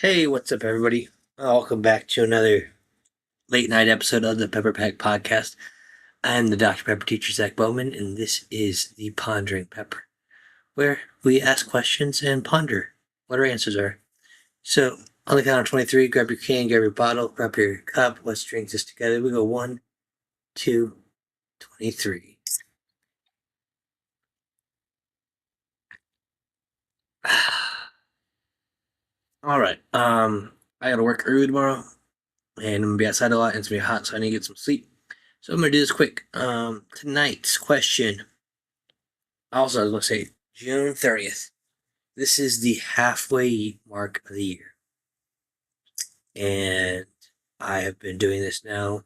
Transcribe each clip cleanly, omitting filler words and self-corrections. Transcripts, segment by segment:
Hey, what's up, everybody? Welcome back to another late night episode of the Pepper Pack Podcast. I'm the Dr. Pepper teacher, Zach Bowman, and this is the Pondering Pepper, where we ask questions and ponder what our answers are. So, on the count of 23, grab your can, grab your bottle, grab your cup. Let's drink this together. We go 1, 2, 23. All right. I gotta work early tomorrow, and I'm gonna be outside a lot, and it's gonna be hot, so I need to get some sleep. So I'm gonna do this quick. Tonight's question. Also, I was gonna say June 30th. This is the halfway mark of the year, and I have been doing this now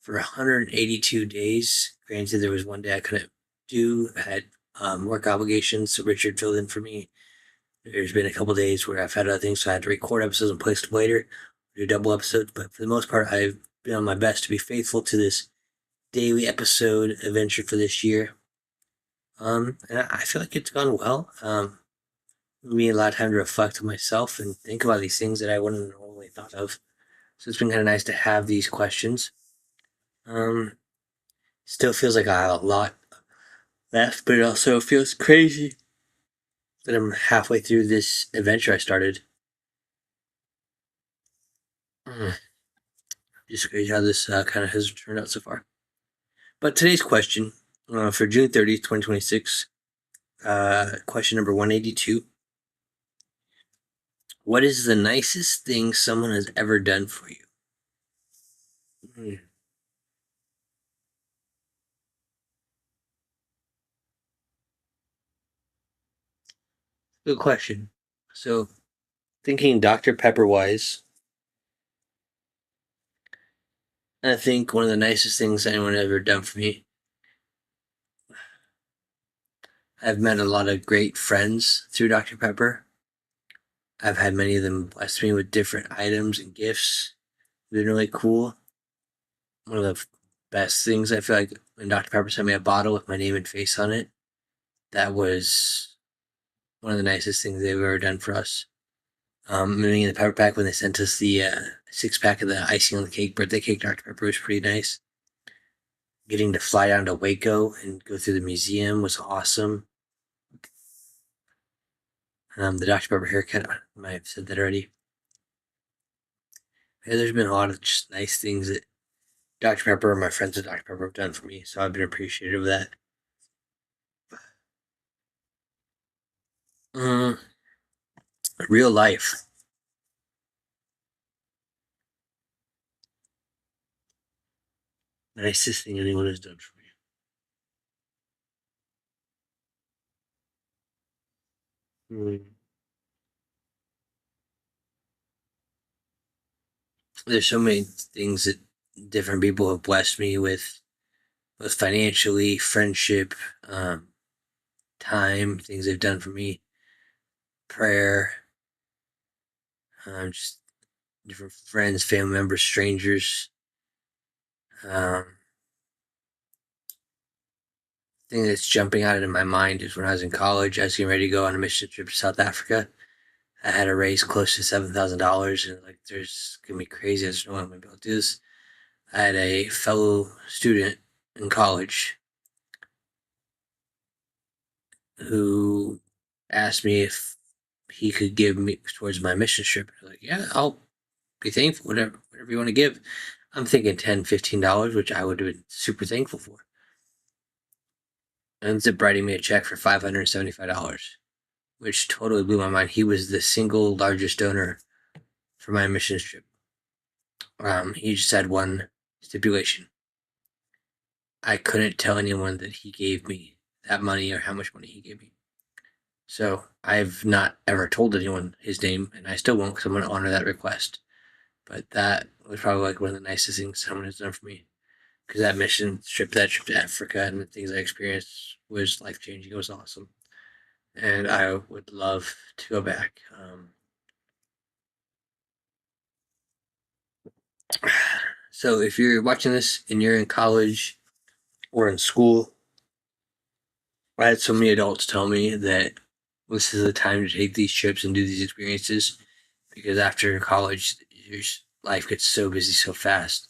for 182 days. Granted, there was one day I couldn't do. I had work obligations, so Richard filled in for me. There's been a couple days where I've had other things, so I had to record episodes and place them later, do double episodes. But for the most part, I've been on my best to be faithful to this daily episode adventure for this year. And I feel like it's gone well. Me a lot of time to reflect on myself and think about these things that I wouldn't have normally thought of. So it's been kind of nice to have these questions. Um, Still feels like I have a lot left, but it also feels crazy that I'm halfway through this adventure I started. Just crazy how this kind of has turned out so far. But today's question for June 30th, 2026, question number 182. What is the nicest thing someone has ever done for you? Good question. So, thinking Dr. Pepper wise, I think one of the nicest things anyone ever done for me. I've met a lot of great friends through Dr. Pepper. I've had many of them bless me with different items and gifts. They've been really cool. One of the best things I feel like when Dr. Pepper sent me a bottle with my name and face on it, that was one of the nicest things they've ever done for us. Me in the Pepper Pack when they sent us the 6-pack of the icing on the cake birthday cake Dr. Pepper was pretty nice. Getting to fly down to Waco and go through the museum was awesome. The Dr. Pepper haircut, I might have said that already. Yeah, there's been a lot of just nice things that Dr. Pepper and my friends at Dr. Pepper have done for me, so I've been appreciative of that. Mm, Real life. Nicest thing anyone has done for me. There's so many things that different people have blessed me with, both financially, friendship, um, time, things they've done for me, prayer, just different friends, family members, strangers. Um, Thing that's jumping out in my mind is when I was in college, I was getting ready to go on a mission trip to South Africa. I had to raise close to $7,000, and like, there's gonna be crazy. I just know I'm gonna be able to do this. I had a fellow student in college who asked me if he could give me towards my mission trip. I was like, yeah, I'll be thankful, whatever you want to give. I'm thinking $10, $15, which I would have been super thankful for. Ends up writing me a check for $575, which totally blew my mind. He was the single largest donor for my missions trip. He just had one stipulation. I couldn't tell anyone that he gave me that money or how much money he gave me. So I've not ever told anyone his name, and I still won't because I'm going to honor that request. But that was probably like one of the nicest things someone has done for me. Because that mission trip, that trip to Africa, and the things I experienced was life changing. It was awesome, and I would love to go back. So if you're watching this and you're in college or in school, I had so many adults tell me that this is the time to take these trips and do these experiences because after college, your life gets so busy so fast.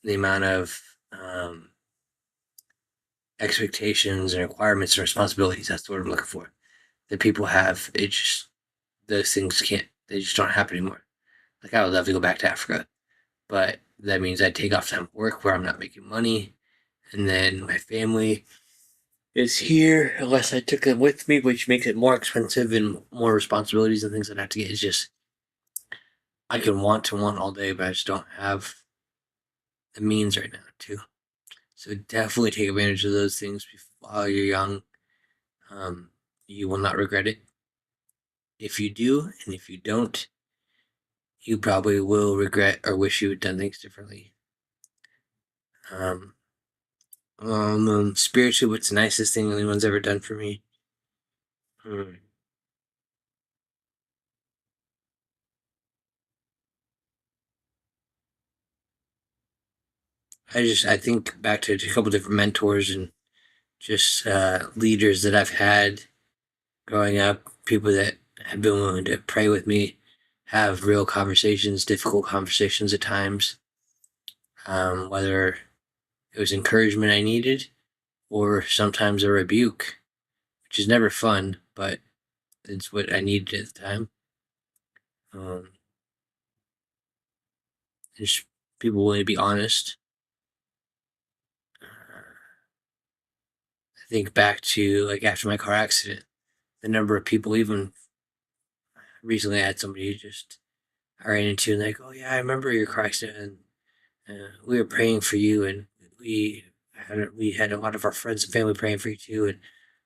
The amount of expectations and requirements and responsibilities, that's the word I'm looking for, that people have, it just, those things can't, they just don't happen anymore. Like, I would love to go back to Africa, but that means I take off time at work where I'm not making money. And then my family is here unless I took them with me, which makes it more expensive and more responsibilities and things I'd have to get. It's just, I can want to want all day, but I just don't have the means right now to. So definitely take advantage of those things while you're young. You will not regret it. If you do, and if you don't, you probably will regret or wish you had done things differently. Spiritually, what's the nicest thing anyone's ever done for me? Hmm. I think back to a couple different mentors and just leaders that I've had growing up, people that have been willing to pray with me, have real conversations, difficult conversations at times, whether it was encouragement I needed or sometimes a rebuke, which is never fun, but it's what I needed at the time. Um, just people willing to be honest. I think back to like after my car accident, the number of people, even recently, I had somebody who just I ran into and like, oh yeah, I remember your car accident, and we were praying for you, and we had a lot of our friends and family praying for you too, and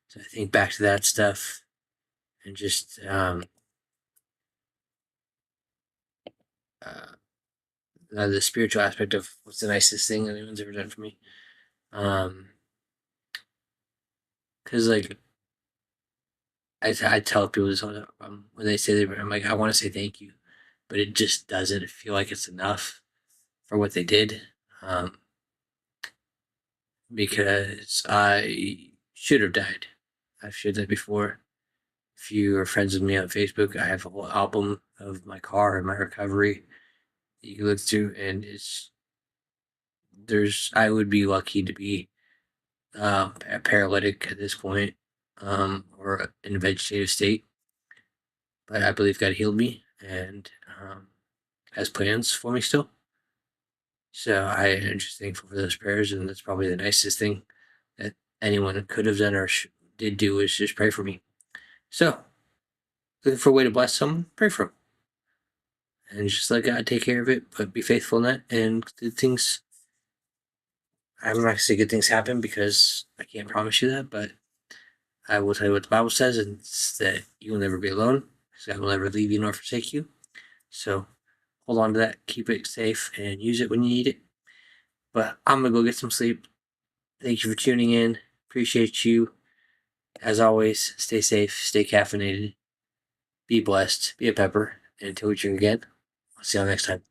so I think back to that stuff and just uh, the spiritual aspect of what's the nicest thing anyone's ever done for me. Because like I tell people this all the time when they say I'm like I want to say thank you, but it just doesn't feel like it's enough for what they did. Um, because I should have died. I've shared that before. If you are friends with me on Facebook, I have a whole album of my car and my recovery that you can look through, and I would be lucky to be a paralytic at this point, or in a vegetative state, but I believe God healed me and has plans for me still. So I am just thankful for those prayers, and that's probably the nicest thing that anyone could have done or did do is just pray for me. So, looking for a way to bless someone, pray for them. And just let God take care of it, but be faithful in that. And good things, I'm not going to say good things happen because I can't promise you that, but I will tell you what the Bible says, and it's that you will never be alone, because God will never leave you nor forsake you. So, hold on to that, keep it safe, and use it when you need it. But I'm going to go get some sleep. Thank you for tuning in. Appreciate you. As always, stay safe, stay caffeinated, be blessed, be a pepper, and until we drink again, I'll see y'all next time.